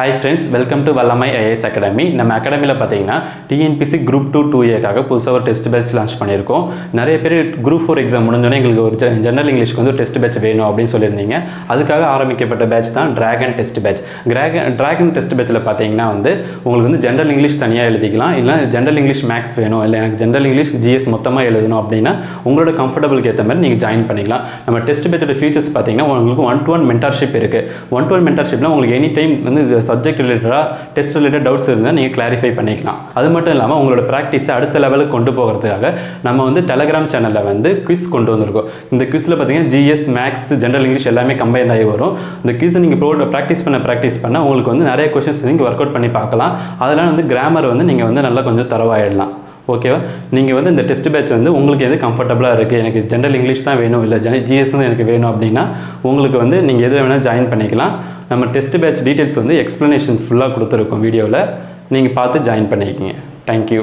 Hi friends, welcome to Vallamai IAS Academy. நம்ம அகாடமியில் பார்த்தீங்கன்னா டிஎன்பிசி குரூப் 2-2Aக்காக புதுசாக ஒரு டெஸ்ட் பேட்ச் லான்ச் பண்ணியிருக்கோம். நிறைய பேர் குரூப் 4 எக்ஸாம் முடிஞ்சோடனே எங்களுக்கு ஒரு ஜெனரல் இங்கிலீஷ்க்கு வந்து டெஸ்ட் பேட்ச் வேணும் அப்படின்னு சொல்லியிருந்தீங்க. அதுக்காக ஆரம்பிக்கப்பட்ட பேட்ச் தான் dragon test batch. Dragon test பேட்சில் பார்த்தீங்கன்னா வந்து உங்களுக்கு வந்து ஜெனரல் இங்கிலீஷ் தனியாக எழுதிக்கலாம், இல்லை ஜெனரல் இங்கிலீஷ் மேக்ஸ் வேணும், இல்லை எனக்கு ஜெனரல் இங்கிலீஷ் ஜிஎஸ் மொத்தமாக எழுதணும் அப்படின்னா உங்களோட கம்ஃபர்டபுளுக்கு ஏற்ற மாதிரி நீங்கள் ஜாயின் பண்ணிக்கலாம். நம்ம டெஸ்ட் பேட்சோட ஃபீச்சர்ஸ் பார்த்தீங்கன்னா உங்களுக்கு 1-to-1 மென்டார்ஷிப் இருக்குது. 1-to-1 மென்டார்ஷிப்னா உங்களுக்கு எனி டைம் வந்து சப்ஜெக்ட் ரிலேட்டடாக டெஸ்ட் ரிலேட்டட் டவுட்ஸ் இருந்தால் நீங்கள் கிளாரிஃபை பண்ணிக்கலாம். அது மட்டும் இல்லாமல் உங்களோட ப்ராக்டிஸை அடுத்த லெவலுக்கு கொண்டு போகிறதுக்காக நம்ம வந்து டெலகிராம் சேனலில் வந்து குவிஸ் கொண்டு வந்திருக்கோம். இந்த குவிஸில் பார்த்தீங்கன்னா ஜிஎஸ் மேக்ஸ் ஜெனரல் இங்கிலீஷ் எல்லாமே கம்பைன் ஆகி வரும். இந்த குவிஸை நீங்கள் ப்ராக்டிஸ் பண்ண உங்களுக்கு வந்து நிறைய கொஷின்ஸ் நீங்கள் ஒர்க் அவுட் பண்ணி பார்க்கலாம். அதெல்லாம் வந்து கிராமர் வந்து நீங்கள் வந்து நல்லா கொஞ்சம் தரவாயிடலாம். ஓகேவா? நீங்கள் வந்து இந்த டெஸ்ட் பேட்ச் வந்து உங்களுக்கு எது கம்ஃபர்டபுளாக இருக்குது, எனக்கு ஜெனரல் இங்கிலீஷ் தான் வேணும், இல்லை ஜிஎஸ் தான் எனக்கு வேணும் அப்படின்னா உங்களுக்கு வந்து நீங்கள் எது வேணால் ஜாயின் பண்ணிக்கலாம். நம்ம டெஸ்ட் பேட்ச் டீட்டெயில்ஸ் வந்து எக்ஸ்ப்ளனேஷன் ஃபுல்லாக கொடுத்துருக்கோம் வீடியோவில், நீங்கள் பார்த்து ஜாயின் பண்ணிக்கோங்க. தேங்க்யூ.